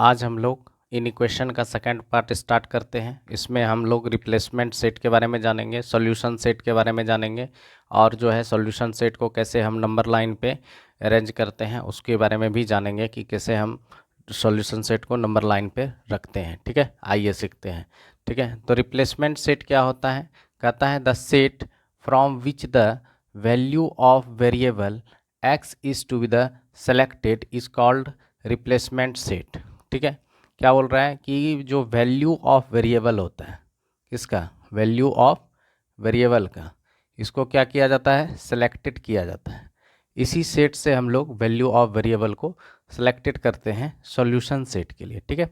आज हम लोग इन इक्वेशन का सेकंड पार्ट स्टार्ट करते हैं। इसमें हम लोग रिप्लेसमेंट सेट के बारे में जानेंगे, सॉल्यूशन सेट के बारे में जानेंगे और जो है सॉल्यूशन सेट को कैसे हम नंबर लाइन पे अरेंज करते हैं उसके बारे में भी जानेंगे कि कैसे हम सॉल्यूशन सेट को नंबर लाइन पे रखते हैं। ठीक है, आइए सीखते हैं। ठीक है, तो रिप्लेसमेंट सेट क्या होता है? कहता है the set from which the value of variable x is to be the selected is called replacement set. ठीक है, क्या बोल रहा है कि जो वैल्यू ऑफ वेरिएबल होता है, किसका? वैल्यू ऑफ वेरिएबल का, इसको क्या किया जाता है? सेलेक्टेड किया जाता है। इसी सेट से हम लोग वैल्यू ऑफ वेरिएबल को सेलेक्टेड करते हैं सॉल्यूशन सेट के लिए। ठीक है,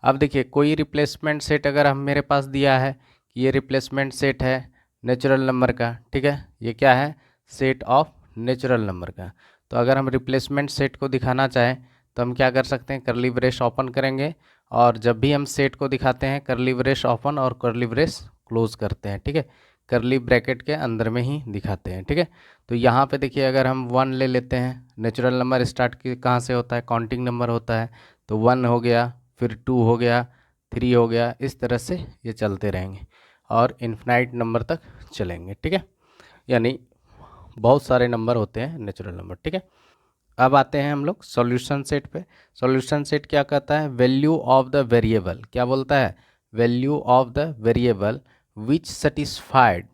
अब देखिए कोई रिप्लेसमेंट सेट अगर हम मेरे पास दिया है कि ये रिप्लेसमेंट सेट है नेचुरल नंबर का। ठीक है, ये क्या है? सेट ऑफ नेचुरल नंबर का। तो अगर हम रिप्लेसमेंट सेट को दिखाना चाहें तो हम क्या कर सकते हैं? करली ब्रेस ओपन करेंगे और जब भी हम सेट को दिखाते हैं करली ब्रेस ओपन और करली ब्रेस क्लोज करते हैं। ठीक है, करली ब्रैकेट के अंदर में ही दिखाते हैं। ठीक है, तो यहाँ पे देखिए अगर हम 1 ले लेते हैं, नेचुरल नंबर स्टार्ट कहाँ से होता है? काउंटिंग नंबर होता है। तो 1 हो गया, फिर 2 हो गया, 3 हो गया, इस तरह से ये चलते रहेंगे और इन्फिनाइट नंबर तक चलेंगे। ठीक है, यानी बहुत सारे नंबर होते हैं नेचुरल नंबर। ठीक है, अब आते हैं हम लोग सॉल्यूशन सेट पे। सॉल्यूशन सेट क्या कहता है? Value of the variable. क्या बोलता है? Value of the variable which satisfied.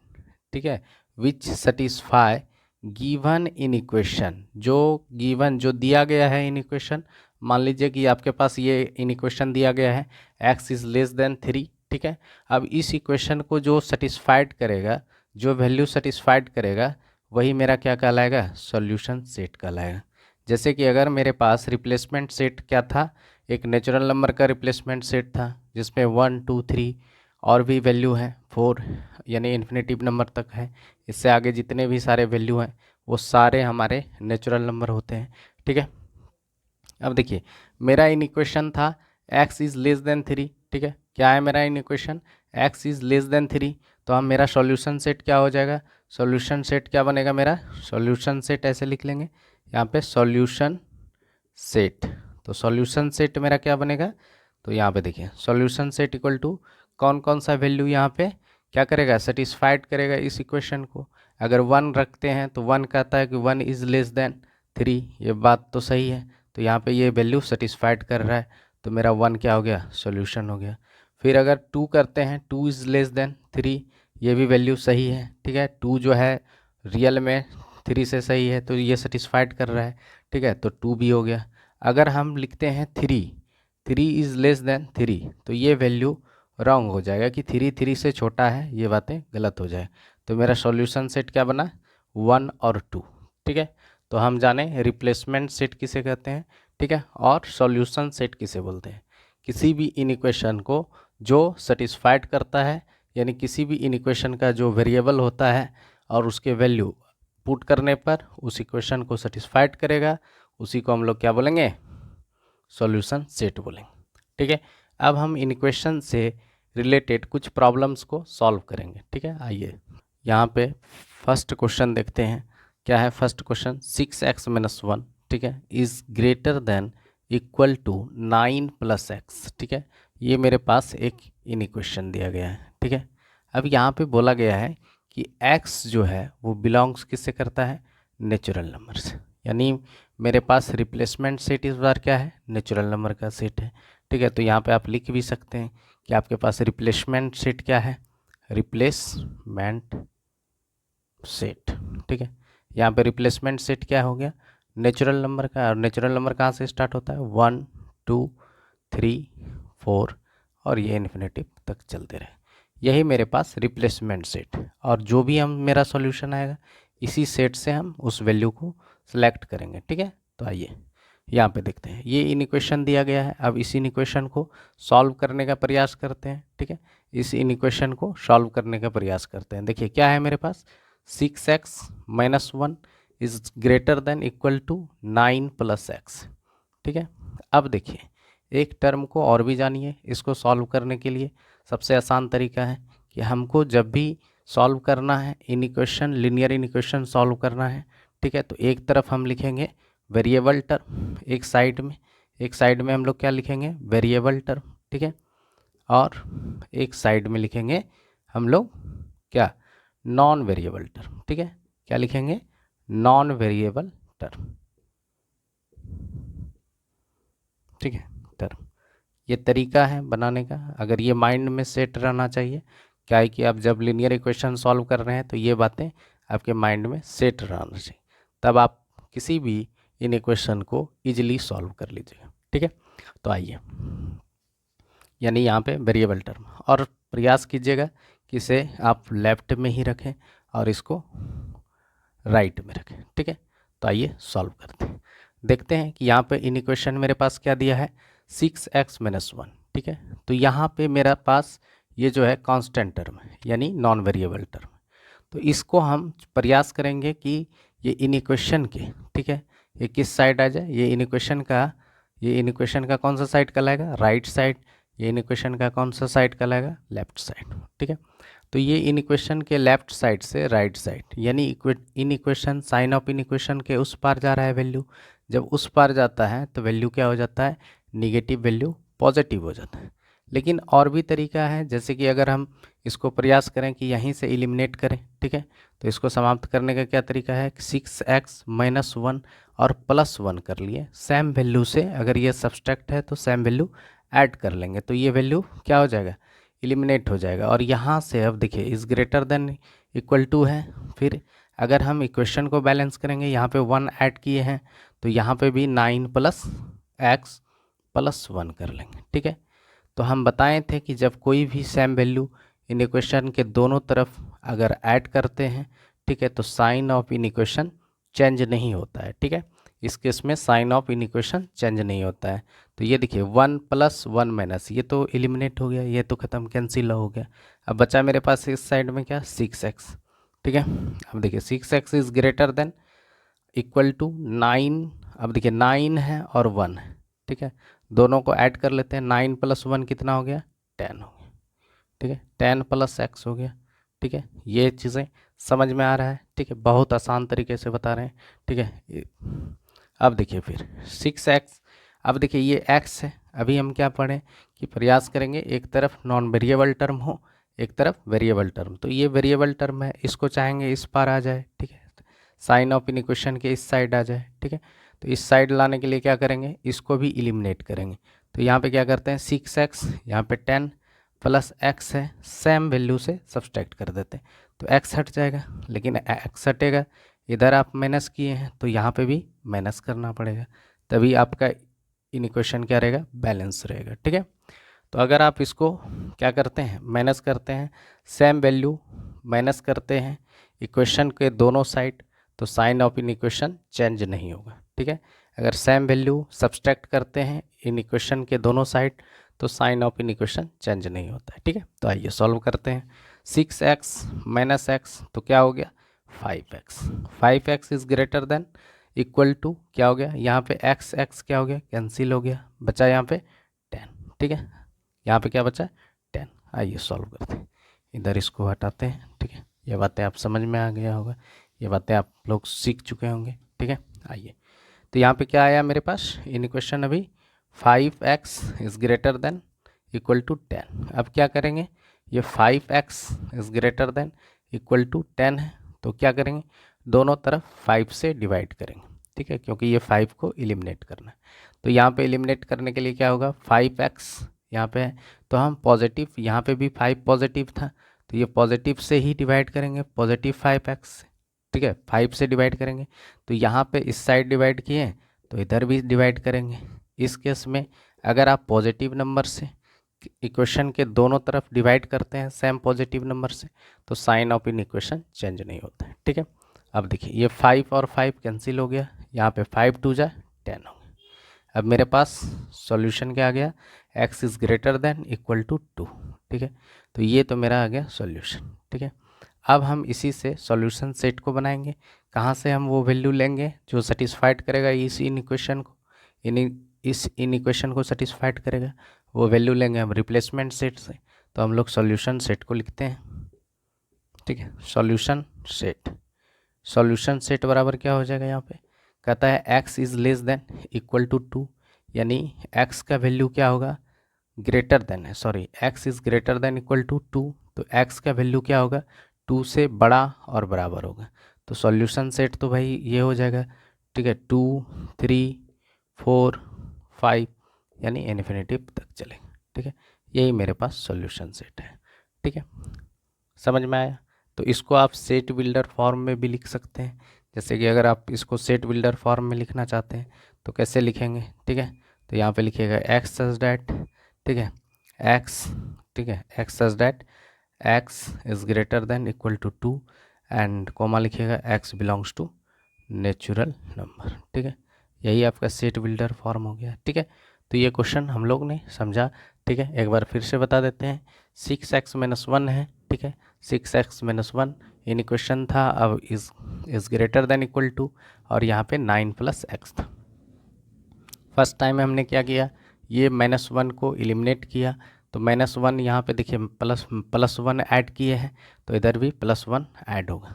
ठीक है, विच सेटिस्फाई गिवन इन इक्वेशन। जो गिवन जो दिया गया है इन इक्वेशन, मान लीजिए कि आपके पास ये इन इक्वेशन दिया गया है x इज़ लेस देन 3। ठीक है, अब इस इक्वेशन को जो सेटिस्फाइड करेगा, जो वैल्यू सेटिस्फाइड करेगा, वही मेरा क्या कहलाएगा? सॉल्यूशन सेट कहलाएगा। जैसे कि अगर मेरे पास रिप्लेसमेंट सेट क्या था, एक नेचुरल नंबर का रिप्लेसमेंट सेट था जिसमें 1 2 3 और भी वैल्यू है 4, यानी इन्फिनेटिव नंबर तक है। इससे आगे जितने भी सारे वैल्यू हैं वो सारे हमारे नेचुरल नंबर होते हैं। ठीक है, अब देखिए मेरा इन इक्वेशन था x इज़ लेस देन 3। ठीक है, क्या है मेरा in equation? x is less then 3। तो हम मेरा सॉल्यूशन सेट क्या हो जाएगा? सॉल्यूशन सेट क्या बनेगा मेरा? सॉल्यूशन सेट ऐसे लिख लेंगे यहाँ पे, सॉल्यूशन सेट। तो सॉल्यूशन सेट मेरा क्या बनेगा? तो यहाँ पे देखिए सॉल्यूशन सेट इक्वल टू कौन कौन सा वैल्यू यहाँ पे क्या करेगा? सेटिस्फाइड करेगा इस इक्वेशन को। अगर 1 रखते हैं तो 1 कहता है कि 1 इज़ लेस देन 3, ये बात तो सही है। तो यहाँ पे ये वैल्यू सेटिस्फाइड कर रहा है, तो मेरा 1 क्या हो गया? सॉल्यूशन हो गया। फिर अगर 2 करते हैं, 2 इज़ लेस देन 3, ये भी वैल्यू सही है। ठीक है, 2 जो है रियल में 3 से सही है, तो ये सेटिस्फाइड कर रहा है। ठीक है, तो 2 भी हो गया। अगर हम लिखते हैं 3 इज़ लेस देन 3, तो ये वैल्यू रॉन्ग हो जाएगा कि 3 से छोटा है, ये बातें गलत हो जाए। तो मेरा सॉल्यूशन सेट क्या बना? 1 और 2। ठीक है, तो हम जाने रिप्लेसमेंट सेट किसे कहते हैं। ठीक है, और सॉल्यूशन सेट किसे बोलते हैं? किसी भी इन इक्वेशन को जो सेटिस्फाइड करता है, यानी किसी भी इन इक्वेशन का जो वेरिएबल होता है और उसके वैल्यू पुट करने पर उस इक्वेशन को सेटिस्फाइड करेगा, उसी को हम लोग क्या बोलेंगे? सॉल्यूशन सेट बोलेंगे। ठीक है, अब हम इन इक्वेशन से रिलेटेड कुछ प्रॉब्लम्स को सॉल्व करेंगे। ठीक है, आइए यहाँ पे फर्स्ट क्वेश्चन देखते हैं। क्या है फर्स्ट क्वेश्चन? 6x - 1, ठीक है, is greater than equal to 9 + x। ठीक है, ये मेरे पास एक इन इक्वेशन दिया गया है। ठीक है, अब यहाँ पे बोला गया है कि x जो है वो बिलोंग्स किससे करता है? नेचुरल नंबर से। यानी मेरे पास रिप्लेसमेंट सेट इस बार क्या है? नेचुरल नंबर का सेट है। ठीक है, तो यहाँ पे आप लिख भी सकते हैं कि आपके पास रिप्लेसमेंट सेट क्या है? Replacement set. ठीक है, यहाँ पे रिप्लेसमेंट सेट क्या हो गया? नेचुरल नंबर का। और नेचुरल नंबर कहाँ से स्टार्ट होता है? 1 2 3 4 और ये इन्फिनेटिव तक चलते रहे। यही मेरे पास रिप्लेसमेंट सेट, और जो भी हम मेरा सॉल्यूशन आएगा इसी सेट से हम उस वैल्यू को सिलेक्ट करेंगे। ठीक है, तो आइए यहाँ पे देखते हैं। ये इन इक्वेशन दिया गया है, अब इस इन इक्वेशन को सॉल्व करने का प्रयास करते हैं। ठीक है, इस इन इक्वेशन को सॉल्व करने का प्रयास करते हैं। देखिए क्या है मेरे पास? 6x - 1 is greater than equal to 9 + x। ठीक है, अब देखिए एक टर्म को और भी जानिए। इसको सॉल्व करने के लिए सबसे आसान तरीका है कि हमको जब भी सॉल्व करना है in equation, linear in equation solve करना है, ठीक है, तो एक तरफ हम लिखेंगे वेरिएबल टर्म एक साइड में, एक साइड में हम लोग क्या लिखेंगे, वेरिएबल टर्म, ठीक है, और एक साइड में लिखेंगे हम लोग क्या, नॉन वेरिएबल टर्म, ठीक है, क्या लिखेंगे, नॉन वेरिएबल टर्म, ठीक है, टर्म। ये तरीका है बनाने का, अगर ये माइंड में सेट रहना चाहिए, क्या है कि आप जब लीनियर इक्वेशन सॉल्व कर रहे हैं तो ये बातें आपके माइंड में सेट रहना चाहिए, तब आप किसी भी इन इक्वेशन को इजीली सॉल्व कर लीजिएगा, ठीक है। तो आइए, यानी यहाँ पे वेरिएबल टर्म, और प्रयास कीजिएगा कि इसे आप लेफ्ट में ही रखें और इसको राइट में रखें, ठीक है। तो आइए सॉल्व करते हैं, देखते हैं कि यहाँ पे इन इक्वेशन मेरे पास क्या दिया है, 6x-1, ठीक है। तो यहाँ पे मेरा पास ये जो है कांस्टेंट टर्म है, यानी नॉन वेरिएबल टर्म। तो इसको हम प्रयास करेंगे कि ये इन इक्वेशन के, ठीक है, ये किस साइड आ जाए, ये इन इक्वेशन का कौन सा साइड कहलाएगा, राइट साइड। ये इन इक्वेशन का कौन सा साइड कहलाएगा, लेफ्ट साइड, ठीक है। तो ये इन इक्वेशन के लेफ्ट साइड से राइट साइड, यानी inequation, sign of inequation के उस पार जा रहा है वैल्यू, जब उस पार जाता है तो वैल्यू क्या हो जाता है, निगेटिव वैल्यू पॉजिटिव हो जाता है। लेकिन और भी तरीका है, जैसे कि अगर हम इसको प्रयास करें कि यहीं से एलिमिनेट करें, ठीक है, तो इसको समाप्त करने का क्या तरीका है, 6x-1 और +1 कर लिए, सेम वैल्यू से अगर ये सब्सट्रैक्ट है तो सेम वैल्यू ऐड कर लेंगे, तो ये वैल्यू क्या हो जाएगा, एलिमिनेट हो जाएगा। और यहाँ से अब देखिए is greater than equal to है, फिर अगर हम इक्वेशन को बैलेंस करेंगे, यहाँ पे 1 ऐड किए हैं तो यहाँ पे भी 9 + x + 1 कर लेंगे, ठीक है। तो हम बताए थे कि जब कोई भी सेम वैल्यू इन इक्वेशन के दोनों तरफ अगर ऐड करते हैं, ठीक है, तो sign of inequation change नहीं होता है, ठीक है। इस केस में sign of inequation change नहीं होता है। तो ये देखिए 1 + 1 - ये तो एलिमिनेट हो गया, ये तो ख़त्म, कैंसिल हो गया। अब बचा मेरे पास इस साइड में क्या, 6x, ठीक है। अब देखिए 6x is greater than equal to 9, अब देखिए 9 है और 1 है, ठीक है, दोनों को ऐड कर लेते हैं, 9 + 1 कितना हो गया, 10 हो गया, ठीक है, 10 + x हो गया, ठीक है। ये चीज़ें समझ में आ रहा है, ठीक है, बहुत आसान तरीके से बता रहे हैं, ठीक है। अब देखिए फिर 6x, अब देखिए ये x है, अभी हम क्या पढ़ें कि प्रयास करेंगे एक तरफ नॉन वेरिएबल टर्म हो, एक तरफ वेरिएबल टर्म, तो ये वेरिएबल टर्म है, इसको चाहेंगे इस पार आ जाए, ठीक है, साइन ऑफ इन इक्वेशन के इस साइड आ जाए, ठीक है। तो इस साइड लाने के लिए क्या करेंगे, इसको भी एलिमिनेट करेंगे। तो यहाँ पे क्या करते हैं, 6x, यहाँ पे 10 + x है, सेम वैल्यू से सब्सट्रैक्ट कर देते हैं, तो x हट जाएगा, लेकिन x हटेगा, इधर आप माइनस किए हैं तो यहाँ पे भी माइनस करना पड़ेगा, तभी आपका इन इक्वेशन क्या रहेगा, बैलेंस रहेगा, ठीक है। तो अगर आप इसको क्या करते हैं, माइनस करते हैं, सेम वैल्यू माइनस करते हैं इक्वेशन के दोनों साइड, तो sign of inequation change नहीं होगा, ठीक है। अगर सेम वैल्यू सब्सट्रैक्ट करते हैं इन इक्वेशन के दोनों साइड, तो sign of inequation change नहीं होता है, ठीक है। तो आइए सॉल्व करते हैं, 6x - x तो क्या हो गया, 5x, 5x is greater than equal to क्या हो गया, यहाँ पे x क्या हो गया, कैंसिल हो गया, बचा यहाँ पे 10, ठीक है, यहाँ पे क्या बचा, 10। आइए सॉल्व करते हैं, इधर इसको हटाते हैं, ठीक है, ये बातें आप समझ में आ गया होगा, ये बातें आप लोग सीख चुके होंगे, ठीक है। आइए, तो यहाँ पे क्या आया मेरे पास इन इक्वेशन, अभी 5x is greater than equal to 10। अब क्या करेंगे, ये 5x is greater than equal to 10 है, तो क्या करेंगे, दोनों तरफ 5 से डिवाइड करेंगे, ठीक है, क्योंकि ये 5 को एलिमिनेट करना है। तो यहाँ पे एलिमिनेट करने के लिए क्या होगा, 5x यहाँ पे है, तो हम पॉजिटिव, यहाँ पे भी 5 पॉजिटिव था, तो ये पॉजिटिव से ही डिवाइड करेंगे, पॉजिटिव 5x से, ठीक है, 5 से डिवाइड करेंगे। तो यहाँ पे इस साइड डिवाइड किए तो इधर भी डिवाइड करेंगे। इस केस में अगर आप पॉजिटिव नंबर से इक्वेशन के दोनों तरफ डिवाइड करते हैं सेम पॉजिटिव नंबर से, तो sign of inequation change नहीं होता है, ठीक है। अब देखिए ये 5 और 5 कैंसिल हो गया, यहाँ पे 5 × 2 = 10 हो गया। अब मेरे पास सॉल्यूशन क्या आ गया, x is greater than equal to 2, ठीक है। तो ये तो मेरा आ गया सॉल्यूशन, ठीक है। अब हम इसी से सॉल्यूशन सेट को बनाएंगे, कहाँ से हम वो वैल्यू लेंगे जो सेटिस्फाइड करेगा इस इन इक्वेशन को, इस इन इक्वेशन को सेटिस्फाइड करेगा, वो वैल्यू लेंगे हम रिप्लेसमेंट सेट से। तो हम लोग सॉल्यूशन सेट को लिखते हैं, ठीक है, सॉल्यूशन सेट बराबर क्या हो जाएगा, यहाँ पे कहता है x is less than equal to 2, यानी x का वैल्यू क्या होगा, ग्रेटर देन है, sorry x is greater than equal to 2, तो x का वैल्यू क्या होगा, 2 से बड़ा और बराबर होगा। तो सॉल्यूशन सेट तो भाई ये हो जाएगा, ठीक है, 2 3 4 5 यानी इन्फिनिटिव तक चलेगा, ठीक है। यही मेरे पास सॉल्यूशन सेट है, ठीक है, समझ में आया। तो इसको आप सेट बिल्डर फॉर्म में भी लिख सकते हैं, जैसे कि अगर आप इसको सेट बिल्डर फॉर्म में लिखना चाहते हैं तो कैसे लिखेंगे, ठीक है। तो यहाँ पे लिखिएगा एक्स सच डैट, ठीक है, एक्स, ठीक है, X such that X is greater than equal to 2 and comma लिखिएगा X belongs to natural number, ठीक है। यही आपका सेट बिल्डर फॉर्म हो गया, ठीक है। तो ये क्वेश्चन हम लोग ने समझा, ठीक है। एक बार फिर से बता देते हैं, 6x-1 है, ठीक है, 6x-1 इन क्वेश्चन था, अब is greater than equal to, और यहाँ पे 9 + x था। फर्स्ट टाइम हमने क्या किया, ये -1 को एलिमिनेट किया, तो -1 यहाँ पे देखिए +1 ऐड किए हैं, तो इधर भी +1 ऐड होगा।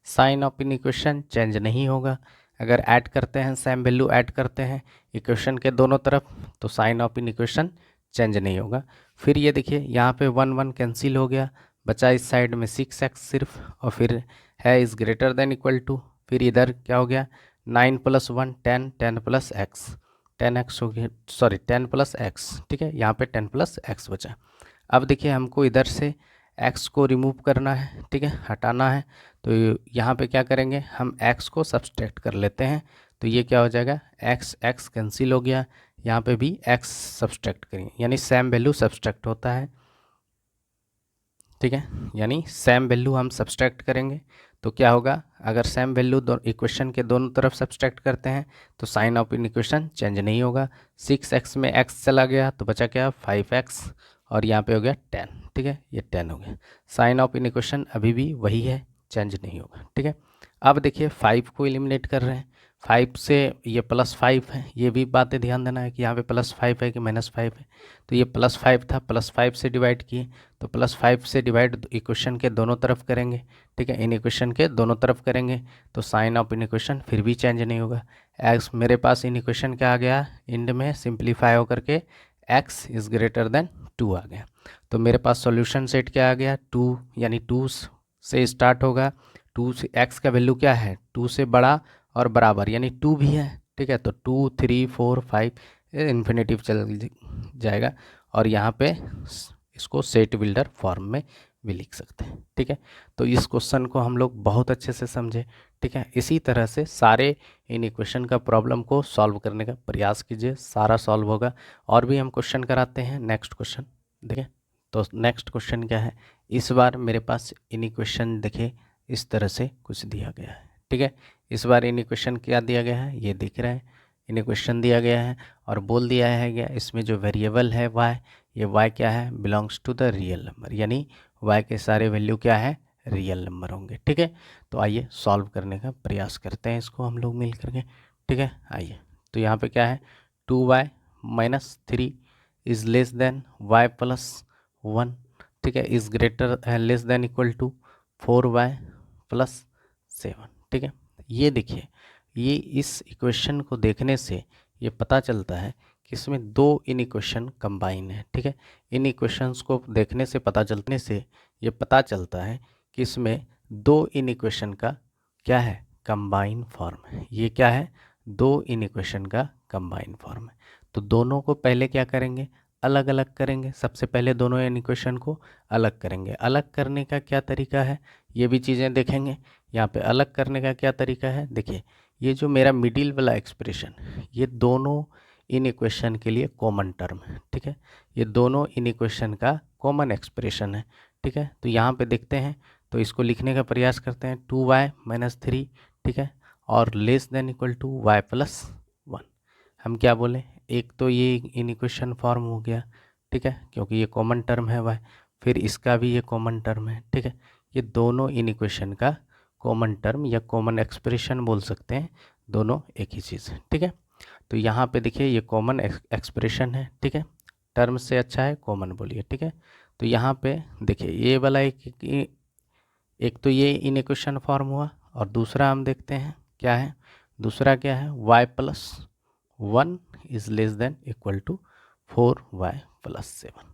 Sign of inequation change नहीं होगा, अगर ऐड करते हैं, सेम वैल्यू ऐड करते हैं इक्वेशन के दोनों तरफ, तो sign of inequation change नहीं होगा। फिर ये देखिए यहाँ पे 1 कैंसिल हो गया, बचा इस साइड में 6x सिर्फ, और फिर है is greater than equal to, फिर इधर क्या हो गया, 9 + 1 10, 10 + x, 10x हो गया, सॉरी 10 + x, ठीक है, यहाँ पे 10 + x बचा। अब देखिए हमको इधर से x को रिमूव करना है, ठीक है, हटाना है, तो यहाँ पे क्या करेंगे, हम x को सब्सट्रैक्ट कर लेते हैं, तो ये क्या हो जाएगा, x कैंसिल हो गया, यहाँ पे भी x सब्सट्रैक्ट करेंगे, यानी सेम वैल्यू सब्सट्रैक्ट होता है, ठीक है, यानी सेम वैल्यू हम सब्सट्रैक्ट करेंगे तो क्या होगा, अगर सेम वैल्यू इक्वेशन के दोनों तरफ सब्सट्रैक्ट करते हैं तो sign of inequation change नहीं होगा। 6x में x चला गया तो बचा क्या, 5x, और यहाँ पे हो गया 10, ठीक है, ये 10 हो गया। साइन ऑफ इन इक्वेशन अभी भी वही है, चेंज नहीं होगा, ठीक है। अब देखिए 5 को एलिमिनेट कर रहे हैं, 5 से ये +5 है, ये भी बातें ध्यान देना है कि यहाँ पे +5 है कि -5 है, तो ये +5 था, +5 से डिवाइड किए, तो +5 से डिवाइड इक्वेशन के दोनों तरफ करेंगे, ठीक है, इन इक्वेशन के दोनों तरफ करेंगे तो साइन ऑफ इन इक्वेशन फिर भी चेंज नहीं होगा। एक्स मेरे पास इन इक्वेशन क्या आ गया, इंड में सिंप्लीफाई होकर के x इज़ ग्रेटर देन 2 आ गया, तो मेरे पास सॉल्यूशन सेट क्या आ गया, 2, यानी 2 से स्टार्ट होगा, 2 से x का वैल्यू क्या है, 2 से बड़ा और बराबर, यानी 2 भी है, ठीक है, तो 2 3 4 5 इन्फिनेटिव चल जाएगा, और यहाँ पे इसको सेट बिल्डर फॉर्म में भी लिख सकते हैं, ठीक है। तो इस क्वेश्चन को हम लोग बहुत अच्छे से समझे, ठीक है। इसी तरह से सारे इन इक्वेशन का प्रॉब्लम को सॉल्व करने का प्रयास कीजिए, सारा सॉल्व होगा। और भी हम क्वेश्चन कराते हैं, नेक्स्ट क्वेश्चन देखें। तो नेक्स्ट क्वेश्चन क्या है, इस बार मेरे पास इन इक्वेशन देखे इस तरह से कुछ दिया गया है, ठीक है। इस बार इन इक्वेशन क्या दिया गया है, ये दिख रहा है, इन इक्वेशन दिया गया है और बोल दिया है क्या, इसमें जो वेरिएबल है y, ये y क्या है, belongs to the real number, यानी y के सारे वैल्यू क्या है, रियल नंबर होंगे, ठीक है। तो आइए सॉल्व करने का प्रयास करते हैं इसको हम लोग मिल करके, ठीक है। आइए, तो यहाँ पे क्या है, 2y - 3 is less then y + 1, ठीक है, is greater less than equal to 4y + 7, ठीक है। ये देखिए, ये इस इक्वेशन को देखने से ये पता चलता है कि इसमें दो इन इक्वेशन कंबाइन है, ठीक है। इन इक्वेशंस को देखने से ये पता चलता है कि इसमें दो इन इक्वेशन का क्या है, कंबाइन फॉर्म है। ये क्या है, दो इन इक्वेशन का कंबाइन फॉर्म है। तो दोनों को पहले क्या करेंगे, अलग अलग करेंगे। सबसे पहले दोनों इन इक्वेशन को अलग करेंगे। अलग करने का क्या तरीका है, ये भी चीज़ें देखेंगे। यहाँ पे अलग करने का क्या तरीका है, देखिए, ये जो मेरा मिडिल वाला एक्सप्रेशन, ये दोनों इन इक्वेशन के लिए कॉमन टर्म है, ठीक है। ये दोनों इन इक्वेशन का कॉमन एक्सप्रेशन है, ठीक है। तो यहाँ पे देखते हैं, तो इसको लिखने का प्रयास करते हैं, 2y - 3, ठीक है, और less than equal to y + 1। हम क्या बोले, एक तो ये इन इक्वेशन फॉर्म हो गया, ठीक है, क्योंकि ये कॉमन टर्म है y, फिर इसका भी ये कॉमन टर्म है, ठीक है। ये दोनों इन इक्वेशन का कॉमन टर्म या कॉमन एक्सप्रेशन बोल सकते हैं, दोनों एक ही चीज़ है, ठीक है। तो यहाँ पे देखिए ये कॉमन एक्सप्रेशन है, ठीक है, टर्म से अच्छा है कॉमन बोलिए, ठीक है। तो यहाँ पे देखिए ये वाला एक तो ये इन इक्वेशन फॉर्म हुआ, और दूसरा हम देखते हैं क्या है, दूसरा क्या है, y + 1 is less than equal to 4y plus 7।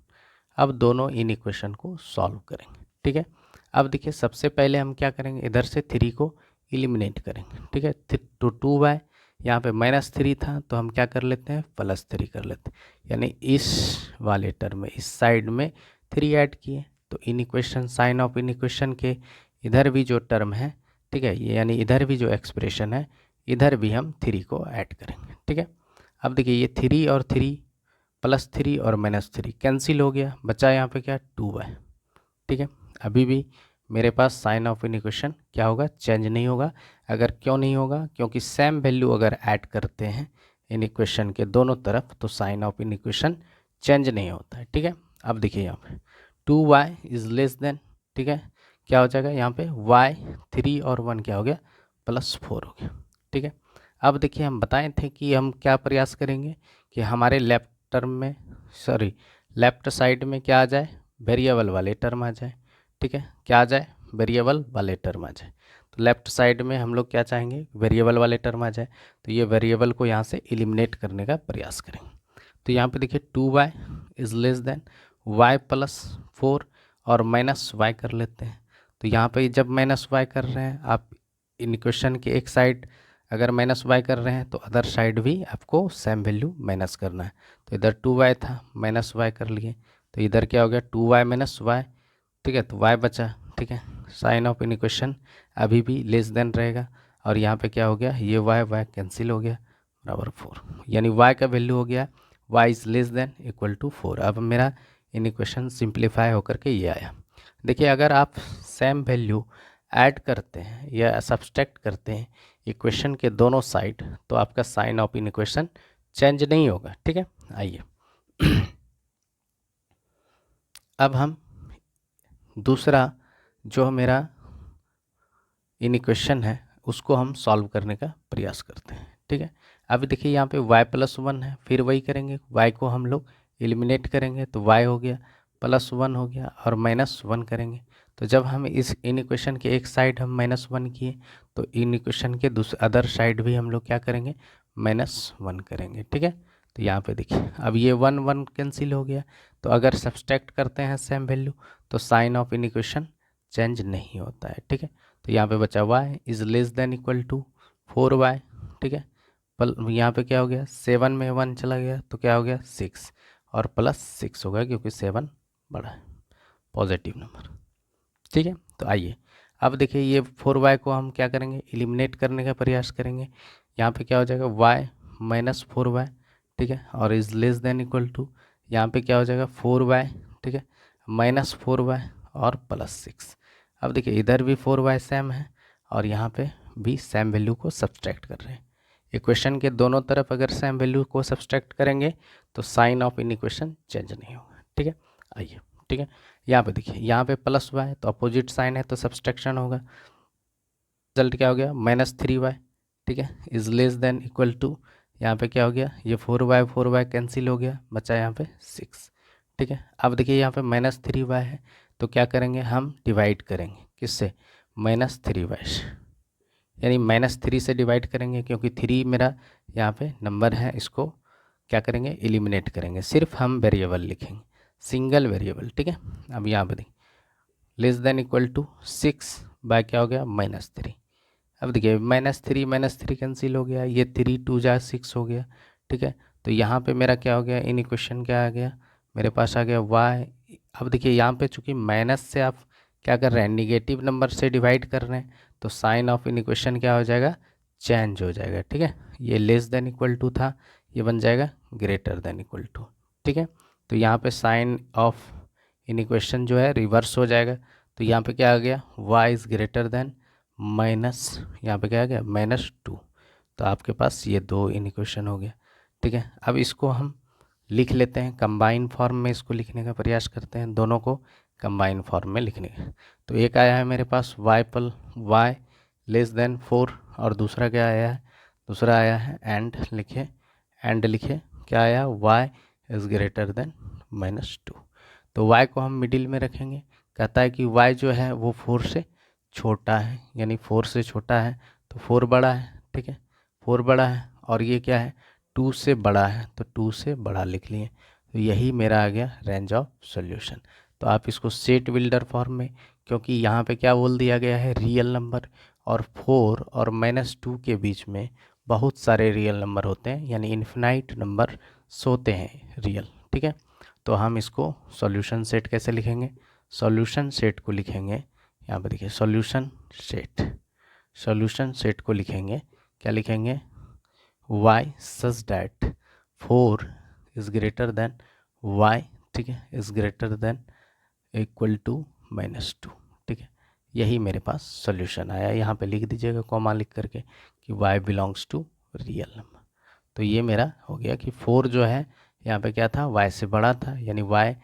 अब दोनों इन इक्वेशन को सॉल्व करेंगे, ठीक है। अब देखिए सबसे पहले हम क्या करेंगे, इधर से 3 को एलिमिनेट करेंगे, ठीक है। तो 2y यहाँ पे -3 था तो हम क्या कर लेते हैं, +3 कर लेते हैं, यानी इस वाले टर्म में इस साइड में 3 ऐड किए तो inequation sign of inequation के इधर भी जो टर्म है, ठीक है, ये यानी इधर भी जो एक्सप्रेशन है इधर भी हम 3 को ऐड करेंगे, ठीक है। अब देखिए ये 3 और 3 +3 और -3 कैंसिल हो गया, बचा यहाँ पे क्या 2y, ठीक है। अभी भी मेरे पास साइन ऑफ इन इक्वेशन क्या होगा, चेंज नहीं होगा। अगर क्यों नहीं होगा, क्योंकि सेम वैल्यू अगर ऐड करते हैं इन इक्वेशन के दोनों तरफ तो sign of inequation change नहीं होता है, ठीक है। अब देखिए यहाँ पे 2y इज लेस देन, ठीक है, क्या हो जाएगा यहाँ पे y 3 और 1 क्या हो गया +4 हो गया, ठीक है। अब देखिए हम बताए थे कि हम क्या प्रयास करेंगे कि हमारे लेफ्ट टर्म में लेफ्ट साइड में क्या आ जाए, वेरिएबल वाले टर्म आ जाए, ठीक है। क्या आ जाए, वेरिएबल वाले टर्म आ जाए। तो लेफ्ट साइड में हम लोग क्या चाहेंगे, वेरिएबल वाले टर्म आ जाए, तो ये वेरिएबल को यहाँ से एलिमिनेट करने का प्रयास करेंगे। तो यहाँ पे देखिए 2y is less then y +4 और -y कर लेते हैं। तो यहाँ पे जब -y कर रहे हैं आप इन इक्वेशन के एक साइड अगर -y कर रहे हैं तो अदर साइड भी आपको सेम वैल्यू माइनस करना है। तो इधर 2y था -y कर लिए, तो इधर क्या हो गया 2y -y, ठीक है, तो y बचा, ठीक है। साइन ऑफ इन इक्वेशन अभी भी लेस देन रहेगा और यहाँ पे क्या हो गया, ये y कैंसिल हो गया बराबर 4, यानी y का वैल्यू हो गया y is less than equal to 4। अब मेरा इन इक्वेशन सिंप्लीफाई होकर के ये आया। देखिए अगर आप सेम वैल्यू ऐड करते हैं या सब्सट्रैक्ट करते हैं इक्वेशन के दोनों साइड तो आपका sign of inequation change नहीं होगा, ठीक है। आइए अब हम दूसरा जो मेरा इन इक्वेशन है उसको हम सॉल्व करने का प्रयास करते हैं, ठीक है। अभी देखिए यहाँ पे y +1 है, फिर वही करेंगे, y को हम लोग एलिमिनेट करेंगे तो y हो गया +1 हो गया और -1 करेंगे। तो जब हम इस इन इक्वेशन के एक साइड हम -1 किए तो इन इक्वेशन के दूसरे अदर साइड भी हम लोग क्या करेंगे, -1 करेंगे, ठीक है। तो यहाँ पे देखिए अब ये 1 कैंसिल हो गया, तो अगर सब्सट्रैक्ट करते हैं सेम वैल्यू तो sign of inequation change नहीं होता है, ठीक है। तो यहाँ पे बचा y is less than equal to 4y, ठीक है। यहाँ पे क्या हो गया 7 में 1 चला गया तो क्या हो गया 6 और +6 होगा क्योंकि 7 बड़ा है, पॉजिटिव नंबर, ठीक है। तो आइए अब देखिए ये 4y को हम क्या करेंगे, एलिमिनेट करने का प्रयास करेंगे। यहाँ पे क्या हो जाएगा y -4y, ठीक है, और is less than equal to यहाँ पे क्या हो जाएगा 4y, ठीक है, -4y और +6। अब देखिए इधर भी 4y सेम है और यहाँ पे भी सेम वैल्यू को सब्सट्रैक्ट कर रहे हैं। इक्वेशन के दोनों तरफ अगर सेम वैल्यू को सब्सट्रैक्ट करेंगे तो sign of inequation change नहीं होगा, ठीक है। आइए, ठीक है, यहाँ पे देखिए यहाँ पे +y तो अपोजिट साइन है तो सब्सट्रैक्शन होगा, रिजल्ट क्या हो गया -3y, ठीक है, is less than equal to यहाँ पे क्या हो गया ये 4y कैंसिल हो गया, बचा यहाँ पे 6, ठीक है। अब देखिए यहाँ पे -3y है तो क्या करेंगे हम डिवाइड करेंगे किससे, -3y से, यानी -3 से डिवाइड करेंगे क्योंकि 3 मेरा यहाँ पे नंबर है, इसको क्या करेंगे एलिमिनेट करेंगे, सिर्फ हम वेरिएबल लिखेंगे, सिंगल वेरिएबल, ठीक है। अब यहाँ पे देखिए less than equal to 6 by क्या हो गया -3। अब देखिए -3 कैंसिल हो गया, ये 3 2 जा 6 हो गया, ठीक है। तो यहाँ पे मेरा क्या हो गया इन इक्वेशन क्या आ गया, मेरे पास आ गया y। अब देखिए यहाँ पे चूंकि माइनस से आप क्या कर रहे हैं, निगेटिव नंबर से डिवाइड कर रहे हैं तो साइन ऑफ इन इक्वेशन क्या हो जाएगा, चेंज हो जाएगा, ठीक है। ये लेस देन इक्वल टू था, ये बन जाएगा ग्रेटर देन इक्वल टू, ठीक है। तो यहाँ पे साइन ऑफ इन इक्वेशन जो है रिवर्स हो जाएगा, तो यहाँ पे क्या आ गया y is greater then minus, यहाँ पे क्या आ गया -2। तो आपके पास ये दो इन इक्वेशन हो गया, ठीक है। अब इसको हम लिख लेते हैं, कंबाइन फॉर्म में इसको लिखने का प्रयास करते हैं, दोनों को कंबाइन फॉर्म में लिखने का। तो एक आया है मेरे पास y लेस देन 4 और दूसरा क्या आया है, दूसरा आया है एंड लिखे क्या आया y इज़ ग्रेटर देन -2। तो y को हम मिडिल में रखेंगे, कहता है कि y जो है वो 4 से छोटा है, यानी 4 से छोटा है तो 4 बड़ा है, ठीक है, 4 बड़ा है और ये क्या है 2 से बड़ा है तो 2 से बड़ा लिख लिए, तो यही मेरा आ गया रेंज ऑफ सॉल्यूशन। तो आप इसको सेट बिल्डर फॉर्म में, क्योंकि यहाँ पे क्या बोल दिया गया है, रियल नंबर, और 4 और -2 के बीच में बहुत सारे रियल नंबर होते हैं, यानी इन्फिनाइट नंबर होते हैं रियल, ठीक है। तो हम इसको सॉल्यूशन सेट कैसे लिखेंगे, सॉल्यूशन सेट को लिखेंगे, यहाँ पर देखिए सॉल्यूशन सेट को लिखेंगे, क्या लिखेंगे, y such that 4 is greater than y, ठीक है, is greater than equal to -2, ठीक है। यही मेरे पास सॉल्यूशन आया। यहाँ पे लिख दीजिएगा कॉमा लिख करके कि y belongs to real number. तो ये मेरा हो गया कि 4 जो है यहाँ पे क्या था, y से बड़ा था, यानी y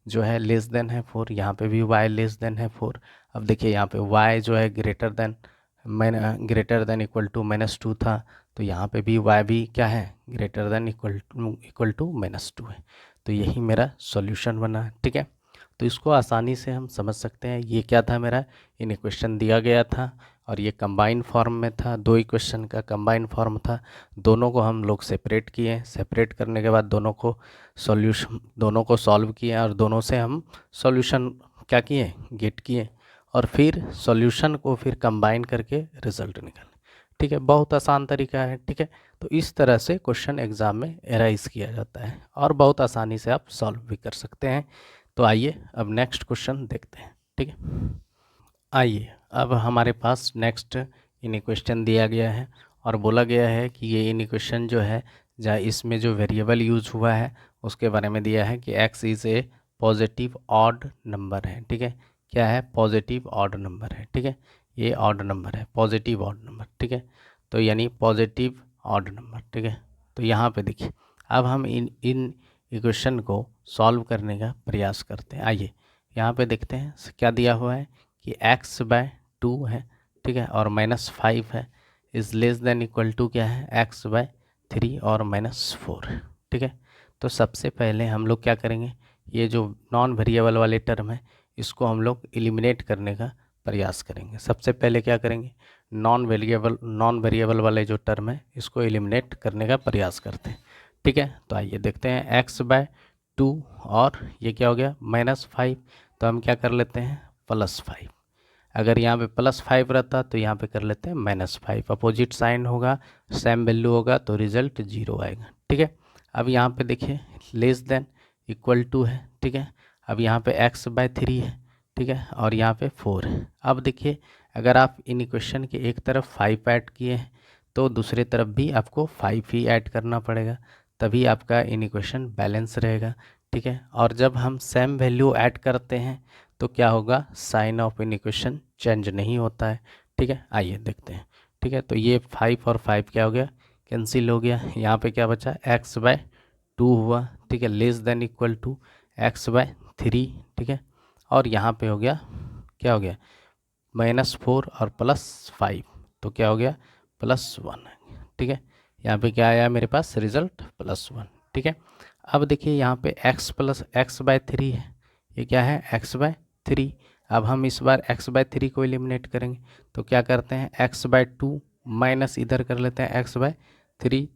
जो है लेस देन है 4, यहाँ पे भी y लेस देन है 4। अब देखिए यहाँ पे y जो है ग्रेटर देन इक्वल टू -2 था, तो यहाँ पे भी y भी क्या है, ग्रेटर देन इक्वल टू -2 है। तो यही मेरा सॉल्यूशन बना, ठीक है। तो इसको आसानी से हम समझ सकते हैं। ये क्या था मेरा, इन इक्वेशन दिया गया था और ये कंबाइन फॉर्म में था, 2 इक्वेशन का कंबाइन फॉर्म था। दोनों को हम लोग सेपरेट किए, सेपरेट करने के बाद दोनों को सॉल्व किए और दोनों से हम सॉल्यूशन क्या किए, गेट किए, और फिर सॉल्यूशन को फिर कंबाइन करके रिजल्ट निकाले, ठीक है। बहुत आसान तरीका है, ठीक है। तो इस तरह से क्वेश्चन एग्जाम में एराइज किया जाता है और बहुत आसानी से आप सॉल्व भी कर सकते हैं। तो आइए अब नेक्स्ट क्वेश्चन देखते हैं, ठीक है। आइए अब हमारे पास नेक्स्ट इन इक्वेशन दिया गया है और बोला गया है कि ये इन इक्वेशन जो है, जहाँ इसमें जो वेरिएबल यूज हुआ है उसके बारे में दिया है कि x is a positive odd number है, ठीक है। क्या है, पॉजिटिव ऑड नंबर है, ठीक है। ये ऑड नंबर है, पॉजिटिव ऑड नंबर, ठीक है। तो यानी पॉजिटिव ऑड नंबर, ठीक है। तो यहाँ पे देखिए अब हम इन इक्वेशन को सॉल्व करने का प्रयास करते हैं। आइए यहाँ पे देखते हैं क्या दिया हुआ है कि x/2 है, ठीक है, और -5 है, is less than equal to क्या है, x/3 और -4, ठीक है। तो सबसे पहले हम लोग क्या करेंगे, ये जो नॉन वेरिएबल वाले टर्म है इसको हम लोग एलिमिनेट करने का प्रयास करेंगे। सबसे पहले क्या करेंगे, नॉन वेरिएबल वाले जो टर्म है इसको एलिमिनेट करने का प्रयास करते हैं, ठीक है। तो आइए देखते हैं x/2 और ये क्या हो गया -5, तो हम क्या कर लेते हैं +5। अगर यहाँ पे +5 रहता तो यहाँ पे कर लेते हैं -5, अपोजिट साइन होगा, सेम वैल्यू होगा तो रिजल्ट 0 आएगा, ठीक है। अब यहाँ पे देखिए लेस देन इक्वल टू है, ठीक है। अब यहाँ पे x/3 है, ठीक है, और यहाँ पे 4 है। अब देखिए अगर आप इन इक्वेशन के एक तरफ 5 ऐड किए हैं तो दूसरे तरफ भी आपको 5 ही ऐड करना पड़ेगा, तभी आपका इन इक्वेशन बैलेंस रहेगा, ठीक है। और जब हम सेम वैल्यू ऐड करते हैं तो क्या होगा, sign of inequation change नहीं होता है, ठीक है। आइए देखते हैं, ठीक है। तो ये 5 और 5 क्या हो गया, कैंसिल हो गया। यहाँ पे क्या बचा, x/2 हुआ, ठीक है, less than equal to x/3, ठीक है। और यहाँ पे हो गया, क्या हो गया, -4 और +5, तो क्या हो गया +1, ठीक है। यहाँ पे क्या आया मेरे पास रिजल्ट +1, ठीक है। अब देखिए यहाँ पे x/3 है, ये क्या है x/3। अब हम इस बार x/3 को एलिमिनेट करेंगे तो क्या करते हैं, x/2 माइनस इधर कर लेते हैं x/3,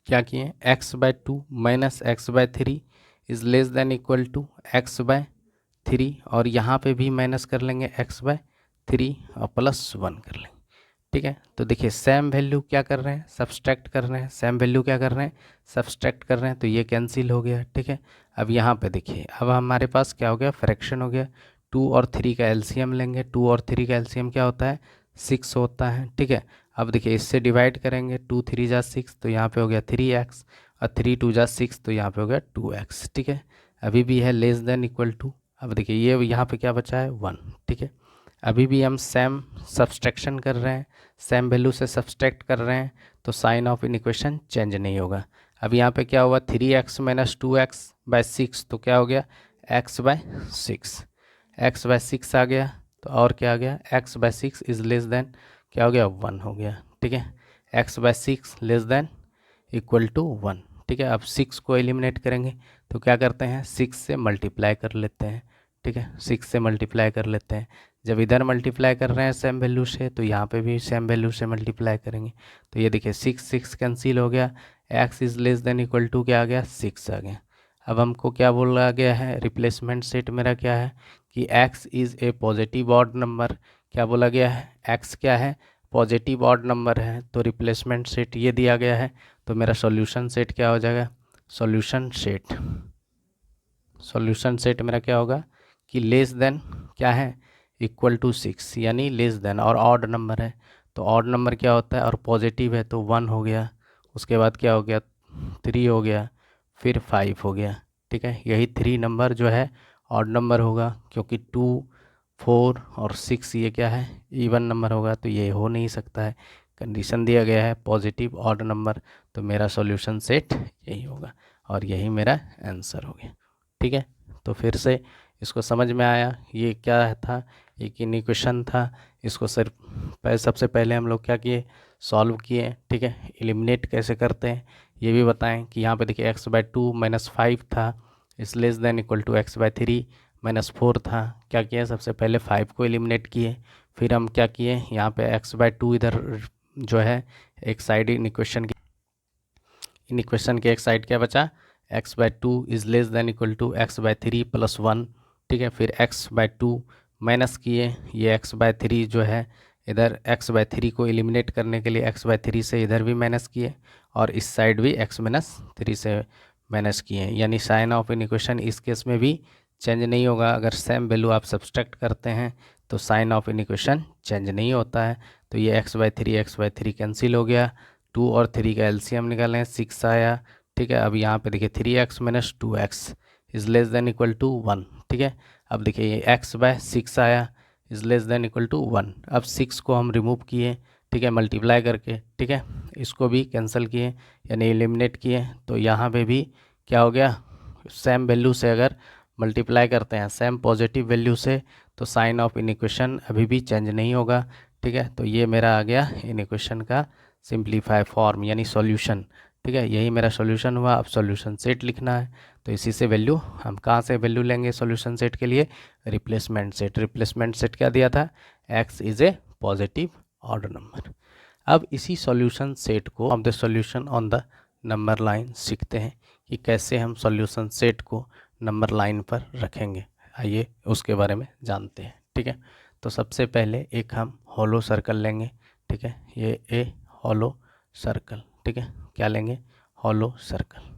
क्या किए x/2 minus x/3 is less than equal to x/3, और यहाँ पे भी माइनस कर लेंगे x/3 और +1 कर लेंगे, ठीक है। तो देखिए सेम वैल्यू क्या कर रहे हैं, सब्सट्रैक्ट कर रहे हैं, सेम वैल्यू क्या कर रहे हैं, सब्सट्रैक्ट कर रहे हैं, तो ये कैंसिल हो गया, ठीक है। अब यहाँ पे देखिए अब हमारे पास क्या हो गया, फ्रैक्शन हो गया। 2 और 3 का एलसीएम लेंगे, 2 और 3 का एलसीएम क्या होता है, 6 होता है, ठीक है। अब देखिए इससे डिवाइड करेंगे, 2 3 जा 6, तो यहाँ पे हो गया 3x, और 3 2 जा 6, तो यहाँ पे हो गया 2x, ठीक है। अभी भी है लेस देन इक्वल टू। अब देखिए ये यहाँ पे क्या बचा है 1, ठीक है। अभी भी हम सेम सब्सट्रैक्शन कर रहे हैं, सेम वैल्यू से सब्सट्रैक्ट कर रहे हैं, तो sign of inequation change नहीं होगा। अब यहाँ पे क्या हुआ, 3x - 2x/6, तो क्या हो गया x/6, x/6 आ गया। तो और क्या आ गया, x/6 इज़ लेस देन क्या हो गया 1 हो गया, ठीक है। x/6 less than equal to 1, ठीक है। अब 6 को एलिमिनेट करेंगे तो क्या करते हैं, 6 से मल्टीप्लाई कर लेते हैं, ठीक है, 6 से मल्टीप्लाई कर लेते हैं। जब इधर मल्टीप्लाई कर रहे हैं सेम वैल्यू से, तो यहाँ पे भी सेम वैल्यू से मल्टीप्लाई करेंगे। तो ये देखिए 6 कैंसिल हो गया, x is less than equal to क्या आ गया, 6 आ गया। अब हमको क्या बोला गया है, रिप्लेसमेंट सेट मेरा क्या है कि x is a positive odd number. क्या बोला गया है, x क्या है, पॉजिटिव ऑड नंबर है। तो रिप्लेसमेंट सेट ये दिया गया है, तो मेरा सॉल्यूशन सेट क्या हो जाएगा, सॉल्यूशन सेट मेरा क्या होगा कि लेस देन क्या है, इक्वल टू 6, यानी लेस देन, और ऑड नंबर है तो ऑड नंबर क्या होता है, और पॉजिटिव है तो 1 हो गया, उसके बाद क्या हो गया 3 हो गया, फिर 5 हो गया। ठीक है, यही 3 नंबर जो है ऑड नंबर होगा, क्योंकि 2, 4 और 6 ये क्या है, इवन नंबर होगा, तो ये हो नहीं सकता है। कंडीशन दिया गया है पॉजिटिव ऑड नंबर, तो मेरा सॉल्यूशन सेट यही होगा, और यही मेरा आंसर हो गया। ठीक है, तो फिर से इसको समझ में आया, ये क्या था, एक इक्वेशन था। इसको सबसे पहले हम लोग क्या किए, सॉल्व किए। ठीक है, एलिमिनेट कैसे करते हैं ये भी बताएं कि यहाँ पे देखिए x/2 -5 था, इस less than equal to x/3 -4 था। क्या किया, सबसे पहले 5 को एलिमिनेट किए, फिर हम क्या किए, यहाँ पे x/2 इधर जो है एक साइड इन इक्वेशन के एक साइड क्या बचा, x/2 is less than equal to x/3 + 1। ठीक है, फिर x/2 माइनस किए, ये x/3 जो है इधर x/3 को एलिमिनेट करने के लिए x/3 से इधर भी माइनस किए, और इस साइड भी x-3 से माइनस किए, यानी साइन ऑफ इन इक्वेशन इस केस में भी चेंज नहीं होगा। अगर सेम वैल्यू आप सब्सट्रैक्ट करते हैं तो sign of inequation change नहीं होता है। तो ये x/3 कैंसिल हो गया, 2 और 3 का एलसीएम निकालें, 6 आया। ठीक है, अब यहाँ पे देखिए 3x - 2x is less than equal to 1। ठीक है, अब देखिए ये x/6 आया, is less than equal to 1। अब 6 को हम रिमूव किए, ठीक है, मल्टीप्लाई करके। ठीक है, इसको भी कैंसिल किए, यानी एलिमिनेट किए, तो यहाँ पे भी क्या हो गया, सेम वैल्यू से अगर मल्टीप्लाई करते हैं, सेम पॉजिटिव वैल्यू से, तो साइन ऑफ इन इक्वेशन अभी भी चेंज नहीं होगा। ठीक है, तो ये मेरा आ गया इन इक्वेशन का सिंप्लीफाई फॉर्म, यानी सॉल्यूशन। ठीक है, यही मेरा सॉल्यूशन हुआ। अब सॉल्यूशन सेट लिखना है, तो इसी से वैल्यू, हम कहाँ से वैल्यू लेंगे सॉल्यूशन सेट के लिए, रिप्लेसमेंट सेट क्या दिया था, x is a positive odd number. अब इसी सॉल्यूशन सेट को of the solution on the number line सीखते हैं कि कैसे हम सॉल्यूशन सेट को नंबर लाइन पर रखेंगे। आइए उसके बारे में जानते हैं। ठीक है, तो सबसे पहले एक हम हॉलो सर्कल लेंगे। ठीक है, ये ए हॉलो सर्कल। ठीक है, क्या लेंगे, हॉलो सर्कल।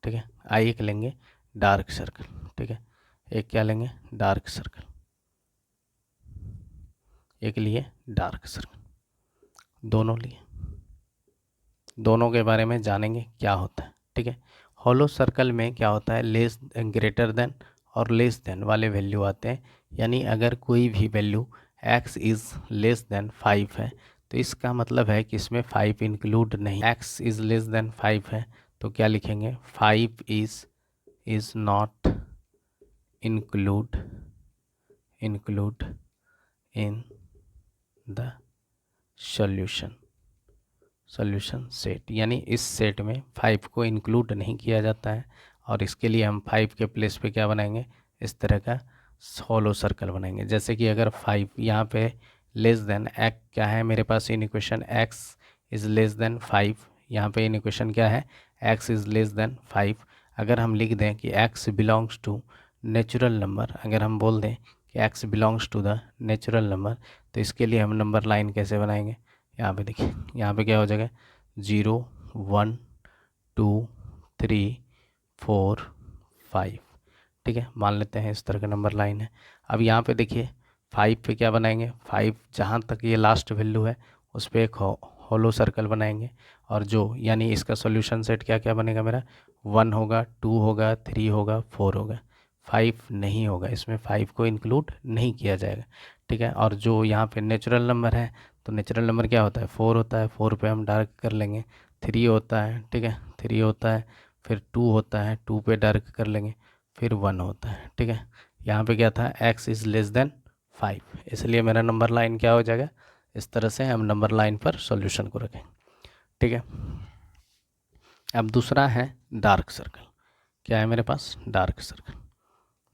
ठीक है, एक लेंगे डार्क सर्कल। ठीक है, एक क्या लेंगे, डार्क सर्कल, एक लिए डार्क सर्कल, दोनों लिए, दोनों के बारे में जानेंगे क्या होता है। ठीक है, हॉलो सर्कल में क्या होता है, लेस ग्रेटर देन और लेस देन वाले वैल्यू आते हैं, यानी अगर कोई भी value x is less than 5 है, तो इसका मतलब है कि इसमें 5 इंक्लूड नहीं। x इज़ लेस देन 5 है, तो क्या लिखेंगे, 5 is not include in the solution set, यानी इस सेट में 5 को इंक्लूड नहीं किया जाता है। और इसके लिए हम 5 के प्लेस पे क्या बनाएंगे, इस तरह का हॉलो सर्कल बनाएंगे। जैसे कि अगर 5 यहाँ पे लेस देन एक्स क्या है मेरे पास inequation, x is less than 5, यहाँ पे इन इक्वेशन क्या है, x इज़ लेस देन 5। अगर हम लिख दें कि x belongs to natural number, अगर हम बोल दें कि x belongs to the natural number, तो इसके लिए हम नंबर लाइन कैसे बनाएंगे, यहाँ पे देखिए, यहाँ पे क्या हो जाएगा, 0 1 2 3 4 5। ठीक है, मान लेते हैं इस तरह का नंबर लाइन है। अब यहाँ पे देखिए 5 पे क्या बनाएंगे, 5 जहाँ तक ये लास्ट वैल्यू है उस पर एक हॉलो सर्कल बनाएंगे, और जो यानी इसका सॉल्यूशन सेट क्या क्या बनेगा मेरा, 1 होगा, 2 होगा, 3 होगा, 4 होगा, 5 नहीं होगा, इसमें 5 को इंक्लूड नहीं किया जाएगा। ठीक है, और जो यहाँ पे नेचुरल नंबर है, तो नेचुरल नंबर क्या होता है, 4 होता है, 4 पे हम डार्क कर लेंगे, 3 होता है, ठीक है 3 होता है, फिर 2 होता है, 2 पे डार्क कर लेंगे, फिर 1 होता है। ठीक है, यहाँ पे क्या था, x इज़ लेस देन 5, इसलिए मेरा नंबर लाइन क्या हो जाएगा, इस तरह से हम नंबर लाइन पर सॉल्यूशन को रखें। ठीक है, अब दूसरा है डार्क सर्कल। क्या है मेरे पास, डार्क सर्कल।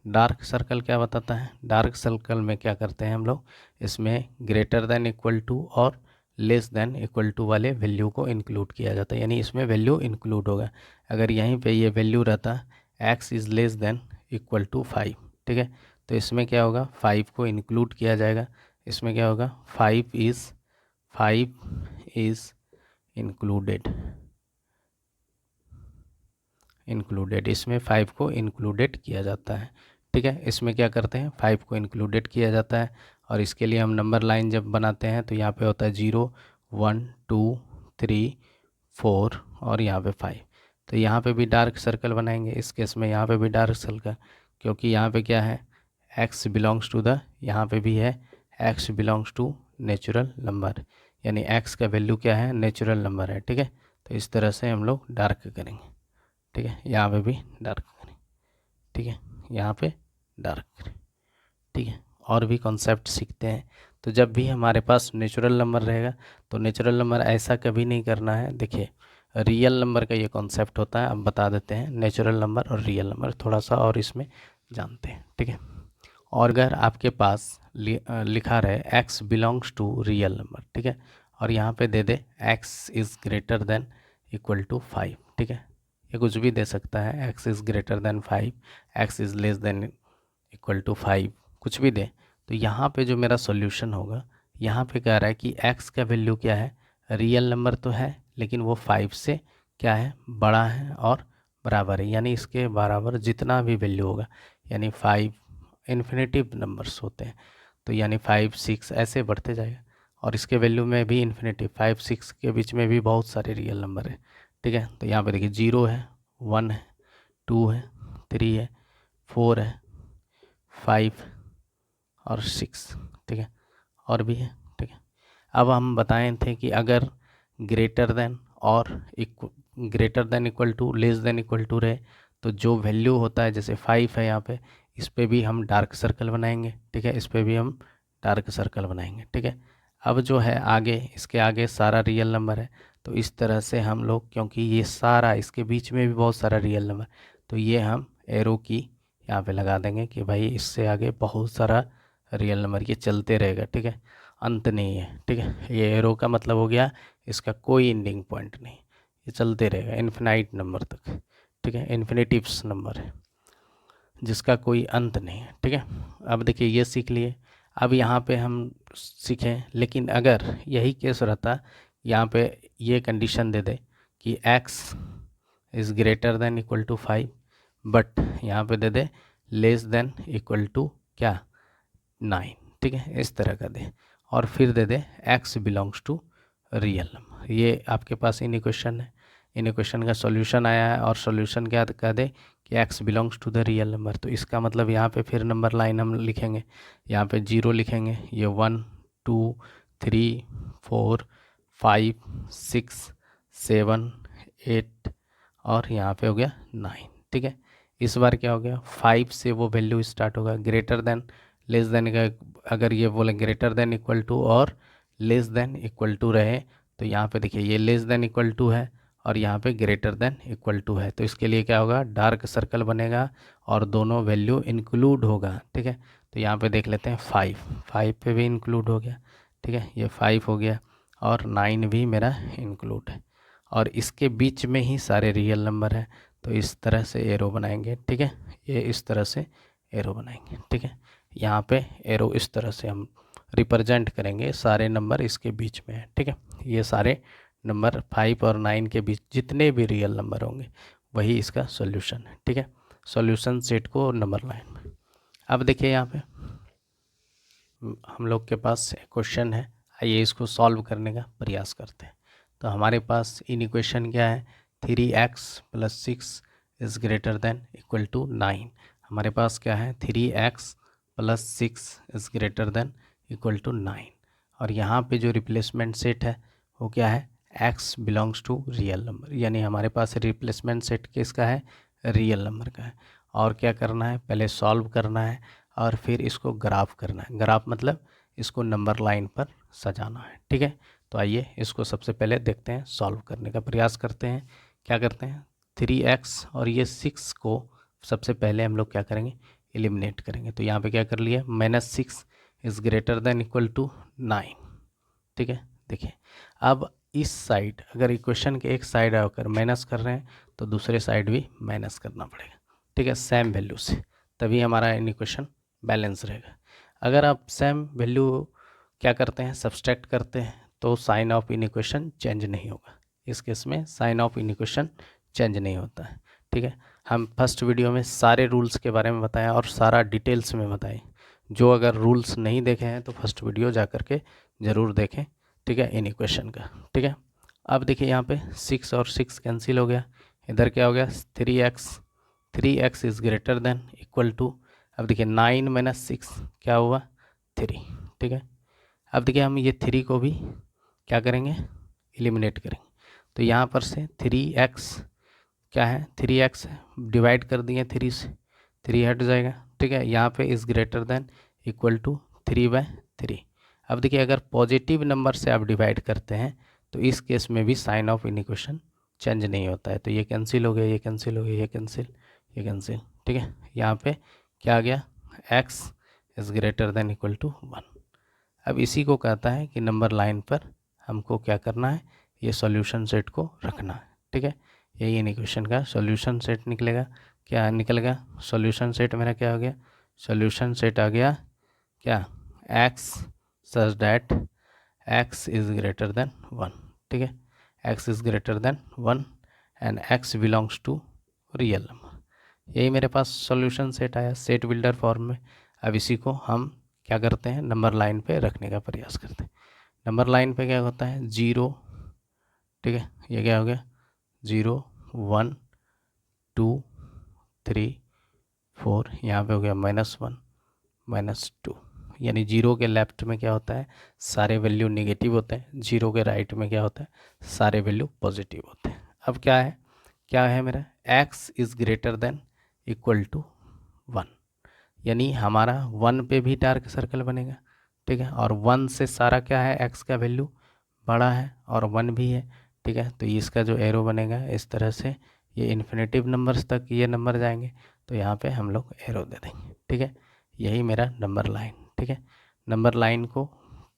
डार्क सर्कल क्या बताता है? डार्क सर्कल में क्या करते हैं हम लोग, इसमें ग्रेटर देन इक्वल टू और लेस देन इक्वल टू वाले वैल्यू को इंक्लूड किया जाता है, यानी इसमें वैल्यू इंक्लूड होगा। अगर यहीं पे ये वैल्यू रहता x is less than equal to 5, ठीक है, तो इसमें क्या होगा, 5 को इंक्लूड किया जाएगा। इसमें क्या होगा, 5 इज़ इंक्लूडेड, इसमें 5 को इंक्लूडेड किया जाता है, ठीक है। इसमें क्या करते हैं, 5 को इंक्लूडेड किया जाता है, और इसके लिए हम नंबर लाइन जब बनाते हैं तो यहाँ पे होता है 0 1 2 3 4 और यहाँ पे 5। तो यहाँ पे भी डार्क सर्कल बनाएंगे इस केस में, यहाँ पे भी डार्क सर्कल, क्योंकि यहाँ पे क्या है, x बिलोंग्स टू द, यहाँ पे भी है x belongs to natural number, यानी x का वैल्यू क्या है, नेचुरल नंबर है, ठीक है। तो इस तरह से हम लोग डार्क करेंगे, ठीक है, यहाँ पे भी डार्क करें, ठीक है, यहाँ पे डार्क करें, ठीक है। और भी कॉन्सेप्ट सीखते हैं। तो जब भी हमारे पास नेचुरल नंबर रहेगा तो नेचुरल नंबर ऐसा कभी नहीं करना है। देखिए रियल नंबर का ये कॉन्सेप्ट होता है, अब बता देते हैं नेचुरल नंबर और रियल नंबर थोड़ा सा और इसमें जानते हैं, ठीक है। और अगर आपके पास लिखा रहे x belongs to real number, ठीक है, और यहाँ पे दे दे x is greater than equal to 5, ठीक है, ये कुछ भी दे सकता है, x is greater than 5, x is less than equal to 5, कुछ भी दे। तो यहाँ पे जो मेरा सॉल्यूशन होगा, यहाँ पे कह रहा है कि x का वैल्यू क्या है, रियल नंबर तो है लेकिन वो 5 से क्या है, बड़ा है और बराबर है, यानी इसके बराबर जितना भी वैल्यू होगा, यानी 5 इन्फिनेटिव नंबर्स होते हैं, तो यानी 5 6 ऐसे बढ़ते जाएगा, और इसके वैल्यू में भी इन्फिनेटिव 5 6 के बीच में भी बहुत सारे रियल नंबर है, ठीक है। तो यहाँ पे देखिए 0 है, 1 है, 2 है, 3 है, 4 है, 5 और 6, ठीक है, और भी है, ठीक है। अब हम बताए थे कि अगर ग्रेटर देन और greater than equal to less than equal to रहे तो जो वैल्यू होता है, जैसे 5 है यहाँ पे, इस पे भी हम डार्क सर्कल बनाएंगे, ठीक है, इस पे भी हम डार्क सर्कल बनाएंगे, ठीक है। अब जो है आगे, इसके आगे सारा रियल नंबर है, तो इस तरह से हम लोग, क्योंकि ये सारा इसके बीच में भी बहुत सारा रियल नंबर, तो ये हम एरो की यहाँ पे लगा देंगे कि भाई इससे आगे बहुत सारा रियल नंबर, ये चलते रहेगा, ठीक है, अंत नहीं है, ठीक है। ये एरो का मतलब हो गया इसका कोई एंडिंग पॉइंट नहीं, ये चलते रहेगा इन्फिनाइट नंबर तक, ठीक है, इन्फिनेटिव्स नंबर है जिसका कोई अंत नहीं है, ठीक है। अब देखिए ये सीख लिए। अब यहाँ पे हम सीखें, लेकिन अगर यही केस रहता, यहाँ पे ये कंडीशन दे दे कि x is greater than equal to 5, but यहाँ पे दे दे लेस देन इक्वल टू क्या, 9, ठीक है, इस तरह का दे, और फिर दे दे x belongs to real number. ये आपके पास इन इक्वेशन है, इन इक्वेशन का सॉल्यूशन आया है, और सॉल्यूशन क्या कह दे कि x belongs to the real number. तो इसका मतलब यहाँ पे फिर नंबर लाइन हम लिखेंगे, यहाँ पे 0 लिखेंगे, ये 1 2 3 4 5 6 7 8 और यहाँ पे हो गया 9, ठीक है। इस बार क्या हो गया, 5 से वो वैल्यू स्टार्ट होगा, ग्रेटर देन लेस देन का, अगर ये बोले ग्रेटर देन इक्वल टू और लेस देन इक्वल टू रहे, तो यहाँ पे देखिए ये लेस देन इक्वल टू है और यहाँ पे ग्रेटर देन इक्वल टू है, तो इसके लिए क्या होगा, डार्क सर्कल बनेगा और दोनों वैल्यू इंक्लूड होगा, ठीक है। तो यहाँ पे देख लेते हैं 5 पे भी इंक्लूड हो गया, ठीक है, ये 5 हो गया, और 9 भी मेरा इंक्लूड है, और इसके बीच में ही सारे रियल नंबर हैं, तो इस तरह से एरो बनाएंगे, ठीक है, ये इस तरह से एरो बनाएंगे, ठीक है। यहाँ पे एरो इस तरह से हम रिप्रेजेंट करेंगे, सारे नंबर इसके बीच में है, ठीक है। ये सारे नंबर 5 और 9 के बीच जितने भी रियल नंबर होंगे वही इसका सॉल्यूशन है, ठीक है। सॉल्यूशन सेट को नंबर लाइन में। अब देखिए यहाँ पे हम लोग के पास क्वेश्चन है, आइए इसको सॉल्व करने का प्रयास करते हैं। तो हमारे पास इन इक्वेशन क्या है, 3x + 6 is greater than equal to 9। हमारे पास क्या है, 3x + 6 is greater than equal to 9, और यहाँ पे जो रिप्लेसमेंट सेट है वो क्या है, x belongs to real number, यानी हमारे पास रिप्लेसमेंट सेट किसका है, रियल नंबर का है। और क्या करना है, पहले सॉल्व करना है और फिर इसको ग्राफ करना है, ग्राफ मतलब इसको नंबर लाइन पर सजाना है, ठीक है। तो आइए इसको सबसे पहले देखते हैं, सॉल्व करने का प्रयास करते हैं। क्या करते हैं, 3x और ये 6 को सबसे पहले हम लोग क्या करेंगे, एलिमिनेट करेंगे। तो यहाँ पे क्या कर लिया, -6 is greater than equal to 9, ठीक है। देखिए अब इस साइड अगर इक्वेशन के एक साइड आकर माइनस कर रहे हैं तो दूसरे साइड भी माइनस करना पड़ेगा, ठीक है, सेम वैल्यू से, तभी हमारा इक्वेशन बैलेंस रहेगा। अगर आप सेम वैल्यू क्या करते हैं, सब्सट्रैक्ट करते हैं, तो साइन ऑफ इक्वेशन चेंज नहीं होगा। इस केस में साइन ऑफ इक्वेशन चेंज नहीं होता है, ठीक है। हम फर्स्ट वीडियो में सारे रूल्स के बारे में बताएं और सारा डिटेल्स में बताएं। जो अगर रूल्स नहीं देखे हैं तो फर्स्ट वीडियो जा कर के ज़रूर देखें, ठीक है, इक्वेशन का, ठीक है। अब देखिए यहाँ पे 6 और 6 कैंसिल हो गया, इधर क्या हो गया 3x is greater than equal to, अब देखिए 9 - 6 क्या हुआ 3, ठीक है। अब देखिए हम ये 3 को भी क्या करेंगे, एलिमिनेट करेंगे। तो यहाँ पर से 3x क्या है, 3x डिवाइड कर दिए 3 से, 3 हट जाएगा, ठीक है। यहाँ पे is greater than equal to 3/3। अब देखिए अगर पॉजिटिव नंबर से आप डिवाइड करते हैं तो इस केस में भी साइन ऑफ इक्वेशन चेंज नहीं होता है। तो ये कैंसिल हो गया, ये कैंसिल हो गया, ये कैंसिल, ये कैंसिल, ठीक है। यहाँ पे क्या आ गया, x is greater than equal to 1। अब इसी को कहता है कि नंबर लाइन पर हमको क्या करना है, ये सॉल्यूशन सेट को रखना है, ठीक है। यही इक्वेशन का सॉल्यूशन सेट निकलेगा। क्या निकल गया, सॉल्यूशन सेट मेरा क्या हो गया, सॉल्यूशन सेट आ गया क्या, x such that x is greater than 1, ठीक है, x is greater than 1 and x belongs to real number. यही मेरे पास सॉल्यूशन सेट आया सेट बिल्डर फॉर्म में। अब इसी को हम क्या करते हैं, नंबर लाइन पे रखने का प्रयास करते हैं। नंबर लाइन पे क्या होता है 0, ठीक है, ये क्या हो गया 0 1 2 3 4, यहाँ पे हो गया -1 -2, यानी 0 के लेफ्ट में क्या होता है, सारे वैल्यू नेगेटिव होते हैं, 0 के राइट में क्या होता है, सारे वैल्यू पॉजिटिव होते हैं। अब क्या है मेरा, x is greater than equal to 1, यानी हमारा 1 पे भी डार्क सर्कल बनेगा, ठीक है। और 1 से सारा क्या है, x का वैल्यू बड़ा है और 1 भी है, ठीक है। तो इसका जो एरो बनेगा इस तरह से, ये इन्फिनेटिव नंबर्स तक ये नंबर जाएंगे, तो यहाँ पे हम लोग एरो दे देंगे, ठीक है। यही मेरा नंबर लाइन, ठीक है, नंबर लाइन को,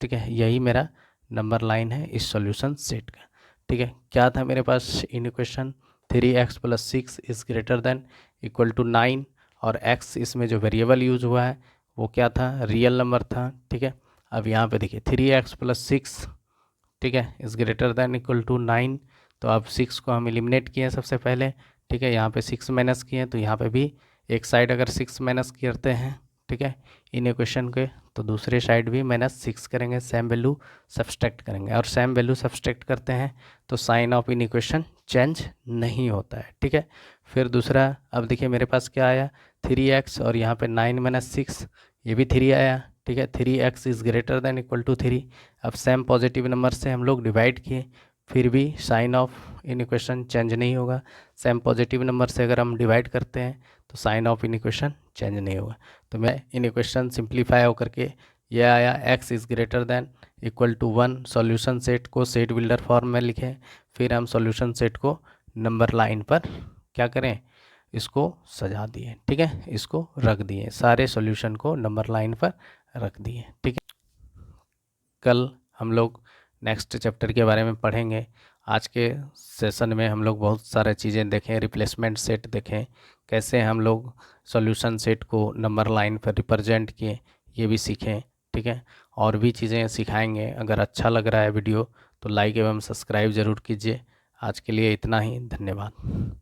ठीक है, यही मेरा नंबर लाइन है इस सॉल्यूशन सेट का, ठीक है। क्या था मेरे पास equation, 3x + 6 is greater than equal to 9, और x इसमें जो वेरिएबल यूज हुआ है वो क्या था, रियल नंबर था, ठीक है। अब यहाँ पे देखिए 3x + 6, ठीक है, is greater than equal to 9। तो अब 6 को हम एलिमिनेट किए सबसे पहले, ठीक है, यहाँ पे 6 माइनस किए, तो यहाँ पे भी एक साइड अगर 6 माइनस करते हैं, ठीक है, इक्वेशन के, तो दूसरे साइड भी -6 करेंगे, सेम वैल्यू सब्सट्रैक्ट करेंगे, और सेम वैल्यू सब्सट्रैक्ट करते हैं तो साइन ऑफ इक्वेशन चेंज नहीं होता है, ठीक है। फिर दूसरा, अब देखिए मेरे पास क्या आया 3x, और यहाँ पे 9 - 6 ये भी 3 आया, ठीक है, 3x is greater than equal to 3। अब सेम पॉजिटिव नंबर से हम लोग डिवाइड किए, फिर भी साइन ऑफ इक्वेशन चेंज नहीं होगा। सेम पॉजिटिव नंबर से अगर हम डिवाइड करते हैं तो साइन ऑफ इक्वेशन चेंज नहीं होगा। तो मैं इक्वेशन सिंप्लीफाई होकर के ये आया, x is greater than equal to 1। Solution set को सेट बिल्डर फॉर्म में लिखें, फिर हम सॉल्यूशन सेट को नंबर लाइन पर क्या करें, इसको सजा दिए, ठीक है, इसको रख दिए, सारे सॉल्यूशन को नंबर लाइन पर रख दिए, ठीक है। कल हम लोग नेक्स्ट चैप्टर के बारे में पढ़ेंगे। आज के सेशन में हम लोग बहुत सारे चीज़ें देखें, रिप्लेसमेंट सेट देखें, कैसे हम लोग सॉल्यूशन सेट को नंबर लाइन पर रिप्रेजेंट किए, ये भी सीखें, ठीक है। और भी चीज़ें सिखाएंगे। अगर अच्छा लग रहा है वीडियो तो लाइक एवं सब्सक्राइब ज़रूर कीजिए। आज के लिए इतना ही, धन्यवाद।